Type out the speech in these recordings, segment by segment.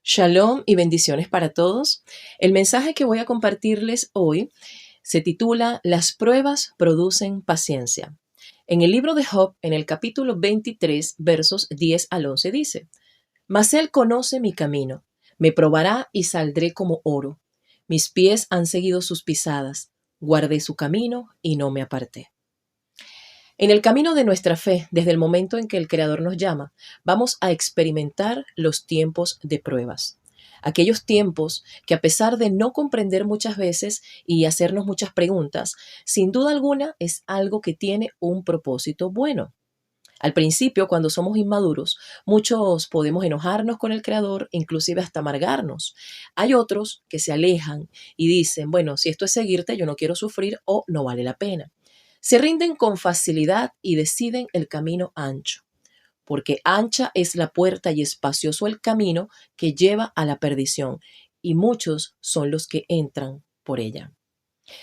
Shalom y bendiciones para todos. El mensaje que voy a compartirles hoy se titula Las pruebas producen paciencia. En el libro de Job, en el capítulo 23, versos 10 al 11 dice: Mas él conoce mi camino, me probará y saldré como oro. Mis pies han seguido sus pisadas, guardé su camino y no me aparté. En el camino de nuestra fe, desde el momento en que el Creador nos llama, vamos a experimentar los tiempos de pruebas. Aquellos tiempos que, a pesar de no comprender muchas veces y hacernos muchas preguntas, sin duda alguna es algo que tiene un propósito bueno. Al principio, cuando somos inmaduros, muchos podemos enojarnos con el Creador, inclusive hasta amargarnos. Hay otros que se alejan y dicen, bueno, si esto es seguirte, yo no quiero sufrir o no vale la pena. Se rinden con facilidad y deciden el camino ancho, porque ancha es la puerta y espacioso el camino que lleva a la perdición, y muchos son los que entran por ella.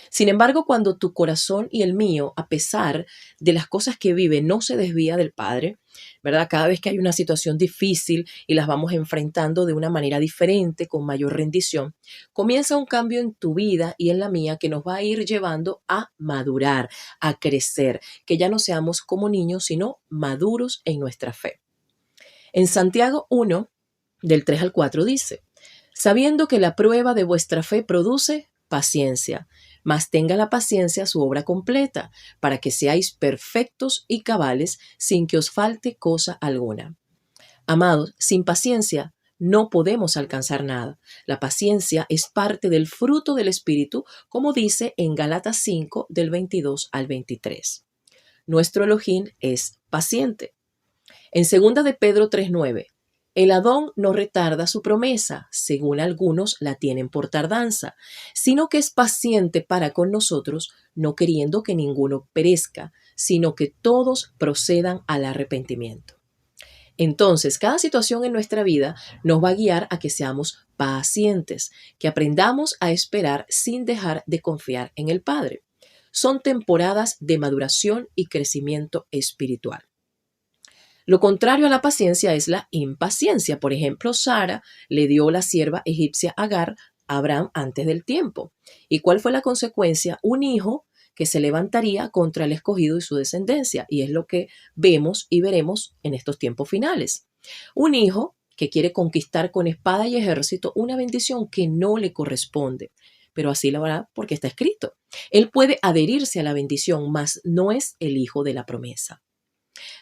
Sin embargo, cuando tu corazón y el mío, a pesar de las cosas que vive, no se desvía del Padre, ¿verdad? Cada vez que hay una situación difícil y las vamos enfrentando de una manera diferente, con mayor rendición, comienza un cambio en tu vida y en la mía que nos va a ir llevando a madurar, a crecer, que ya no seamos como niños, sino maduros en nuestra fe. En Santiago 1, del 3 al 4 dice: sabiendo que la prueba de vuestra fe produce paciencia, mas tenga la paciencia su obra completa, para que seáis perfectos y cabales, sin que os falte cosa alguna. Amados, sin paciencia no podemos alcanzar nada. La paciencia es parte del fruto del Espíritu, como dice en Gálatas 5, del 22 al 23. Nuestro Elohim es paciente. En 2 de Pedro 3:9, el Adón no retarda su promesa, según algunos la tienen por tardanza, sino que es paciente para con nosotros, no queriendo que ninguno perezca, sino que todos procedan al arrepentimiento. Entonces, cada situación en nuestra vida nos va a guiar a que seamos pacientes, que aprendamos a esperar sin dejar de confiar en el Padre. Son temporadas de maduración y crecimiento espiritual. Lo contrario a la paciencia es la impaciencia. Por ejemplo, Sara le dio la sierva egipcia Agar a Abraham antes del tiempo. ¿Y cuál fue la consecuencia? Un hijo que se levantaría contra el escogido y su descendencia. Y es lo que vemos y veremos en estos tiempos finales. Un hijo que quiere conquistar con espada y ejército una bendición que no le corresponde. Pero así lo hará porque está escrito. Él puede adherirse a la bendición, mas no es el hijo de la promesa.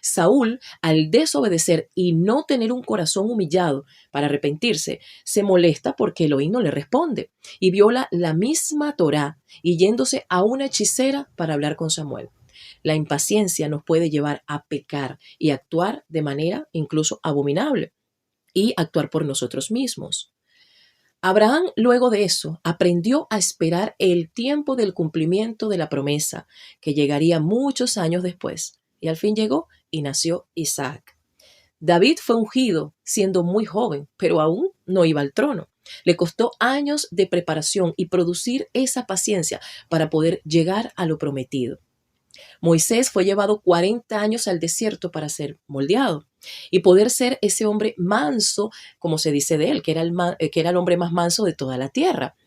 Saúl, al desobedecer y no tener un corazón humillado para arrepentirse, se molesta porque Elohim no le responde y viola la misma Torá y yéndose a una hechicera para hablar con Samuel. La impaciencia nos puede llevar a pecar y actuar de manera incluso abominable y actuar por nosotros mismos. Abraham, luego de eso, aprendió a esperar el tiempo del cumplimiento de la promesa, que llegaría muchos años después. Y al fin llegó y nació Isaac. David fue ungido siendo muy joven, pero aún no iba al trono. Le costó años de preparación y producir esa paciencia para poder llegar a lo prometido. Moisés fue llevado 40 años al desierto para ser moldeado y poder ser ese hombre manso, como se dice de él, que era el hombre más manso de toda la tierra.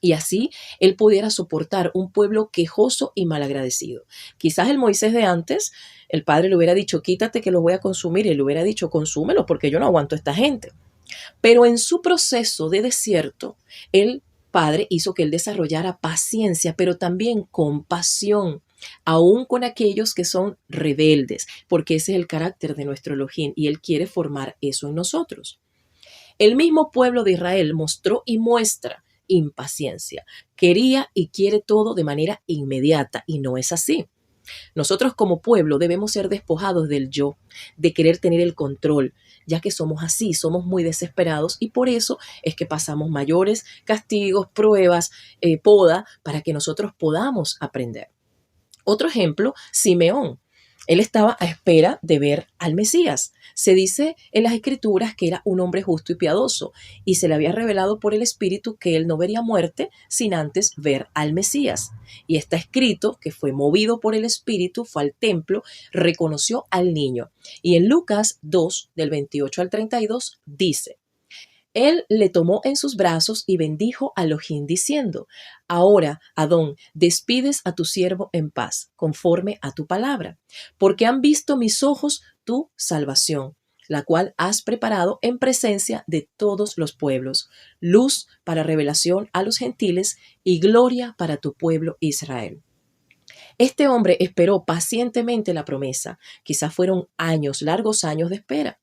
Y así él pudiera soportar un pueblo quejoso y malagradecido. Quizás el Moisés de antes, el padre le hubiera dicho, quítate que los voy a consumir, y le hubiera dicho, consúmelo porque yo no aguanto a esta gente. Pero en su proceso de desierto, el padre hizo que él desarrollara paciencia, pero también compasión, aún con aquellos que son rebeldes, porque ese es el carácter de nuestro Elohim y él quiere formar eso en nosotros. El mismo pueblo de Israel mostró y muestra impaciencia. Quería y quiere todo de manera inmediata y no es así. Nosotros como pueblo debemos ser despojados del yo, de querer tener el control, ya que somos así, somos muy desesperados y por eso es que pasamos mayores castigos, pruebas, poda, para que nosotros podamos aprender. Otro ejemplo, Simeón. Él estaba a espera de ver al Mesías. Se dice en las Escrituras que era un hombre justo y piadoso y se le había revelado por el Espíritu que él no vería muerte sin antes ver al Mesías. Y está escrito que fue movido por el Espíritu, fue al templo, reconoció al niño. Y en Lucas 2, del 28 al 32, dice: Él le tomó en sus brazos y bendijo a Elohim diciendo: Ahora, Adón, despides a tu siervo en paz, conforme a tu palabra, porque han visto mis ojos tu salvación, la cual has preparado en presencia de todos los pueblos, luz para revelación a los gentiles y gloria para tu pueblo Israel. Este hombre esperó pacientemente la promesa. Quizás fueron años, largos años de espera.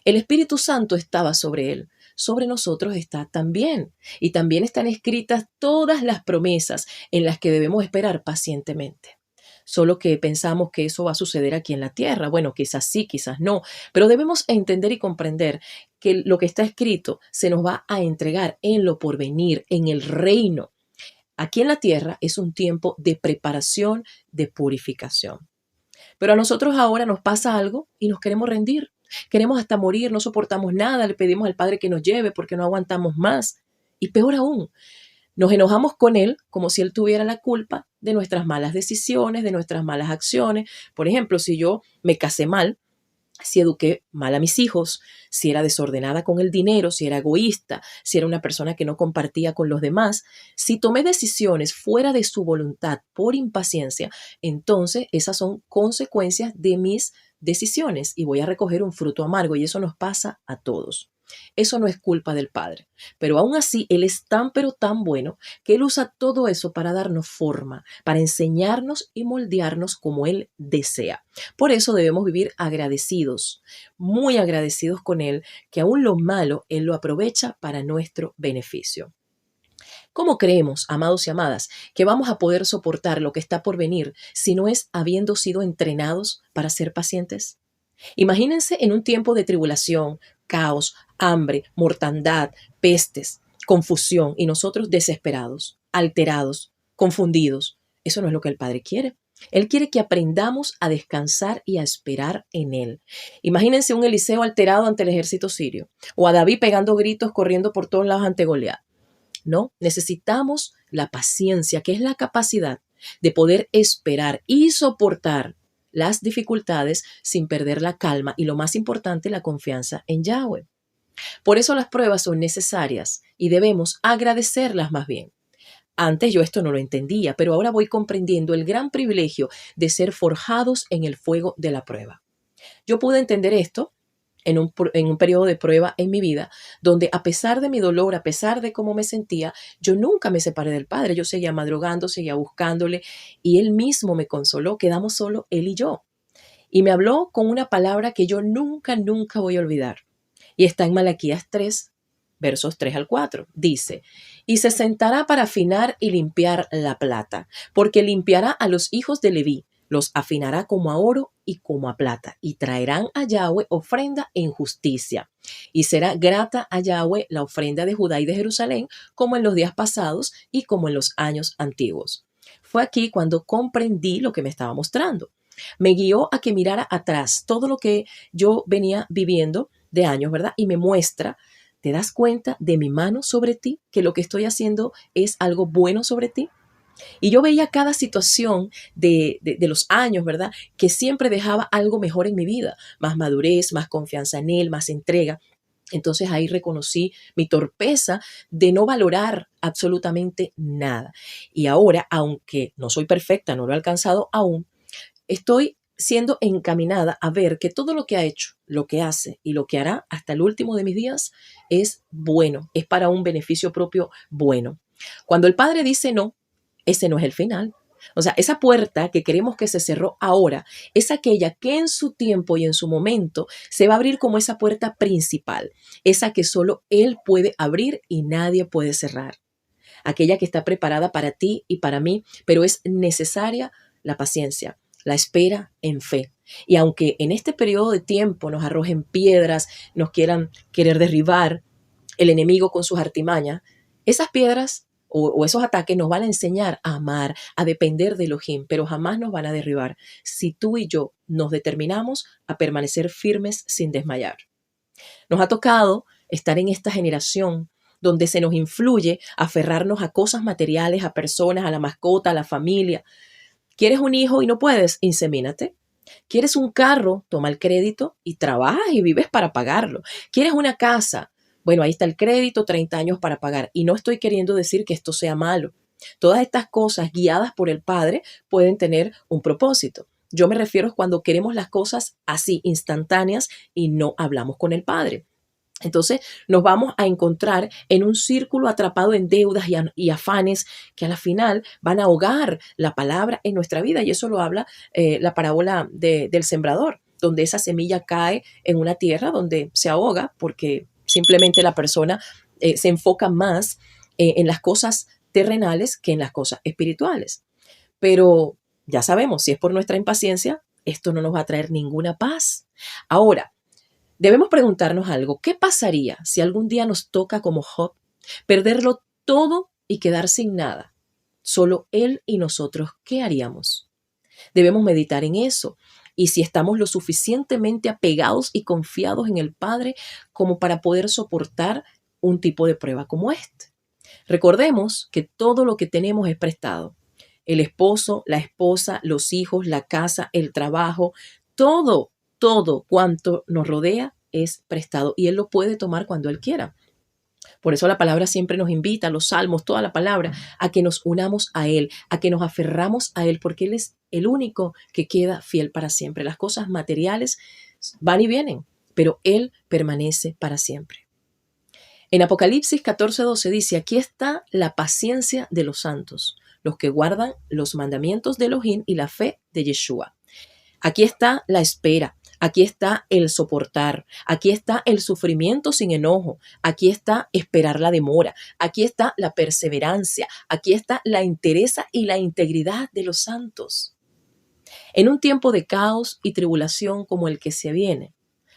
El Espíritu Santo estaba sobre él. Sobre nosotros está también. Y también están escritas todas las promesas en las que debemos esperar pacientemente. Solo que pensamos que eso va a suceder aquí en la tierra. Bueno, quizás sí, quizás no. Pero debemos entender y comprender que lo que está escrito se nos va a entregar en lo porvenir, en el reino. Aquí en la tierra es un tiempo de preparación, de purificación. Pero a nosotros ahora nos pasa algo y nos queremos rendir. Queremos hasta morir, no soportamos nada, le pedimos al Padre que nos lleve porque no aguantamos más. Y peor aún, nos enojamos con Él como si Él tuviera la culpa de nuestras malas decisiones, de nuestras malas acciones. Por ejemplo, si yo me casé mal, si eduqué mal a mis hijos, si era desordenada con el dinero, si era egoísta, si era una persona que no compartía con los demás, si tomé decisiones fuera de su voluntad por impaciencia, entonces esas son consecuencias de mis decisiones y voy a recoger un fruto amargo y eso nos pasa a todos. Eso no es culpa del Padre, pero aún así Él es tan pero tan bueno que Él usa todo eso para darnos forma, para enseñarnos y moldearnos como Él desea. Por eso debemos vivir agradecidos, muy agradecidos con Él, que aún lo malo Él lo aprovecha para nuestro beneficio. ¿Cómo creemos, amados y amadas, que vamos a poder soportar lo que está por venir si no es habiendo sido entrenados para ser pacientes? Imagínense en un tiempo de tribulación, caos, hambre, mortandad, pestes, confusión y nosotros desesperados, alterados, confundidos. Eso no es lo que el Padre quiere. Él quiere que aprendamos a descansar y a esperar en Él. Imagínense un Eliseo alterado ante el ejército sirio o a David pegando gritos corriendo por todos lados ante Goliat. No, necesitamos la paciencia, que es la capacidad de poder esperar y soportar las dificultades sin perder la calma y lo más importante, la confianza en Yahweh. Por eso las pruebas son necesarias y debemos agradecerlas más bien. Antes yo esto no lo entendía, pero ahora voy comprendiendo el gran privilegio de ser forjados en el fuego de la prueba. Yo pude entender esto en un periodo de prueba en mi vida, donde a pesar de mi dolor, a pesar de cómo me sentía, yo nunca me separé del Padre. Yo seguía madrugando, seguía buscándole y Él mismo me consoló. Quedamos solo Él y yo. Y me habló con una palabra que yo nunca, nunca voy a olvidar. Y está en Malaquías 3, versos 3 al 4. Dice: y se sentará para afinar y limpiar la plata, porque limpiará a los hijos de Leví, los afinará como a oro y como a plata, y traerán a Yahweh ofrenda en justicia. Y será grata a Yahweh la ofrenda de Judá y de Jerusalén, como en los días pasados y como en los años antiguos. Fue aquí cuando comprendí lo que me estaba mostrando. Me guió a que mirara atrás todo lo que yo venía viviendo de años, ¿verdad? Y me muestra: ¿te das cuenta de mi mano sobre ti? Que lo que estoy haciendo es algo bueno sobre ti. Y yo veía cada situación de los años, ¿verdad? Que siempre dejaba algo mejor en mi vida, más madurez, más confianza en Él, más entrega. Entonces ahí reconocí mi torpeza de no valorar absolutamente nada. Y ahora, aunque no soy perfecta, no lo he alcanzado aún, estoy siendo encaminada a ver que todo lo que ha hecho, lo que hace y lo que hará hasta el último de mis días es bueno, es para un beneficio propio bueno. Cuando el Padre dice no, ese no es el final. O sea, esa puerta que queremos que se cerró ahora es aquella que en su tiempo y en su momento se va a abrir como esa puerta principal, esa que solo Él puede abrir y nadie puede cerrar. Aquella que está preparada para ti y para mí, pero es necesaria la paciencia, la espera en fe. Y aunque en este periodo de tiempo nos arrojen piedras, nos quieran querer derribar, el enemigo con sus artimañas, esas piedras o esos ataques nos van a enseñar a amar, a depender de Elohim, pero jamás nos van a derribar si tú y yo nos determinamos a permanecer firmes sin desmayar. Nos ha tocado estar en esta generación donde se nos influye aferrarnos a cosas materiales, a personas, a la mascota, a la familia. ¿Quieres un hijo y no puedes? Insemínate. ¿Quieres un carro? Toma el crédito y trabajas y vives para pagarlo. ¿Quieres una casa? Bueno, ahí está el crédito, 30 años para pagar. Y no estoy queriendo decir que esto sea malo. Todas estas cosas guiadas por el Padre pueden tener un propósito. Yo me refiero a cuando queremos las cosas así, instantáneas, y no hablamos con el Padre. Entonces nos vamos a encontrar en un círculo atrapado en deudas y afanes que a la final van a ahogar la palabra en nuestra vida. Y eso lo habla la parábola del sembrador, donde esa semilla cae en una tierra donde se ahoga porque simplemente la persona se enfoca más en las cosas terrenales que en las cosas espirituales. Pero ya sabemos, si es por nuestra impaciencia, esto no nos va a traer ninguna paz. Ahora, debemos preguntarnos algo. ¿Qué pasaría si algún día nos toca como Job perderlo todo y quedar sin nada? Solo él y nosotros, ¿qué haríamos? Debemos meditar en eso. Y si estamos lo suficientemente apegados y confiados en el Padre como para poder soportar un tipo de prueba como este. Recordemos que todo lo que tenemos es prestado. El esposo, la esposa, los hijos, la casa, el trabajo, todo cuanto nos rodea es prestado y Él lo puede tomar cuando Él quiera. Por eso la palabra siempre nos invita, los salmos, toda la palabra, a que nos unamos a Él, a que nos aferramos a Él, porque Él es el único que queda fiel para siempre. Las cosas materiales van y vienen, pero Él permanece para siempre. En Apocalipsis 14:12 dice, aquí está la paciencia de los santos, los que guardan los mandamientos de Elohim y la fe de Yeshua. Aquí está la espera, aquí está el soportar, aquí está el sufrimiento sin enojo, aquí está esperar la demora, aquí está la perseverancia, aquí está la entereza y la integridad de los santos. En un tiempo de caos y tribulación como el que se viene,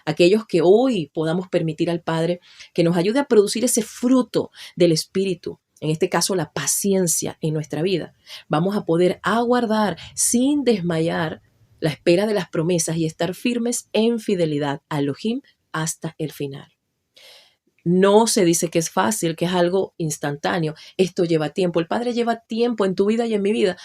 aquellos que hoy podamos permitir al Padre que nos ayude a producir ese fruto del Espíritu, en este caso la paciencia en nuestra vida, vamos a poder aguardar sin desmayar la espera de las promesas y estar firmes en fidelidad a Elohim hasta el final. No se dice que es fácil, que es algo instantáneo. Esto lleva tiempo. El Padre lleva tiempo en tu vida y en mi vida,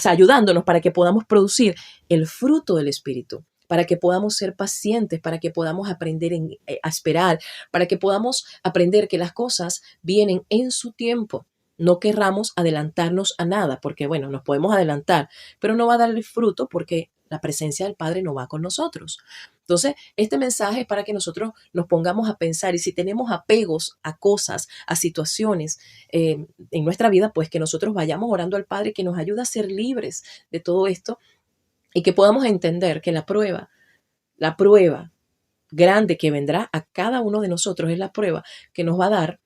ayudándonos para que podamos producir el fruto del Espíritu, para que podamos ser pacientes, para que podamos aprender a esperar, para que podamos aprender que las cosas vienen en su tiempo. No querramos adelantarnos a nada, porque bueno, nos podemos adelantar, pero no va a dar el fruto porque la presencia del Padre no va con nosotros. Entonces, este mensaje es para que nosotros nos pongamos a pensar y si tenemos apegos a cosas, a situaciones en nuestra vida, pues que nosotros vayamos orando al Padre que nos ayude a ser libres de todo esto y que podamos entender que la prueba grande que vendrá a cada uno de nosotros es la prueba que nos va a dar,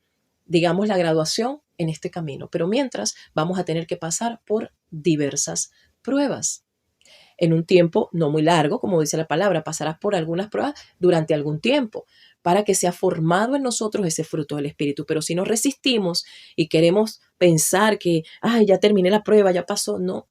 digamos, la graduación en este camino. Pero mientras vamos a tener que pasar por diversas pruebas. En un tiempo no muy largo, como dice la palabra, pasarás por algunas pruebas durante algún tiempo para que sea formado en nosotros ese fruto del Espíritu. Pero si nos resistimos y queremos pensar que, ay, ya terminé la prueba, ya pasó, no.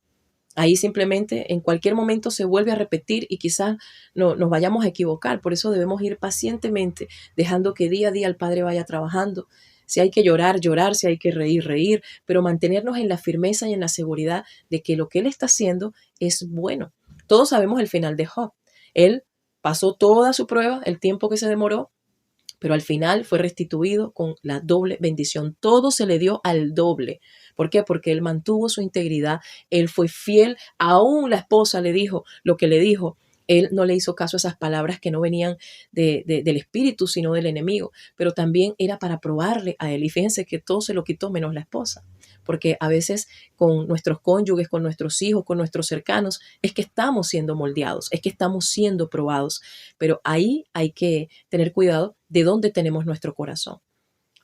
Ahí simplemente en cualquier momento se vuelve a repetir y quizás no, nos vayamos a equivocar. Por eso debemos ir pacientemente, dejando que día a día el Padre vaya trabajando. Si hay que llorar, llorar, si hay que reír, reír, pero mantenernos en la firmeza y en la seguridad de que lo que Él está haciendo es bueno. Todos sabemos el final de Job. Él pasó toda su prueba, el tiempo que se demoró, pero al final fue restituido con la doble bendición. Todo se le dio al doble. ¿Por qué? Porque él mantuvo su integridad, él fue fiel, aún la esposa le dijo lo que le dijo. Él no le hizo caso a esas palabras que no venían del espíritu, sino del enemigo, pero también era para probarle a él. Y fíjense que todo se lo quitó menos la esposa, porque a veces con nuestros cónyuges, con nuestros hijos, con nuestros cercanos, es que estamos siendo moldeados, es que estamos siendo probados, pero ahí hay que tener cuidado de dónde tenemos nuestro corazón.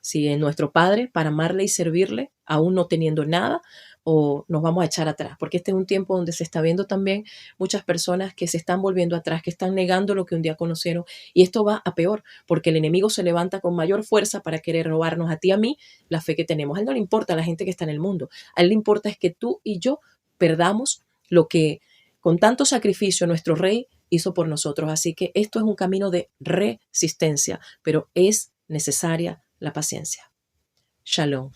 Si en nuestro Padre, para amarle y servirle, aún no teniendo nada, o nos vamos a echar atrás, porque este es un tiempo donde se está viendo también muchas personas que se están volviendo atrás, que están negando lo que un día conocieron, y esto va a peor, porque el enemigo se levanta con mayor fuerza para querer robarnos a ti y a mí la fe que tenemos. A él no le importa a la gente que está en el mundo, a él le importa es que tú y yo perdamos lo que con tanto sacrificio nuestro Rey hizo por nosotros. Así que esto es un camino de resistencia, pero es necesaria la paciencia. Shalom.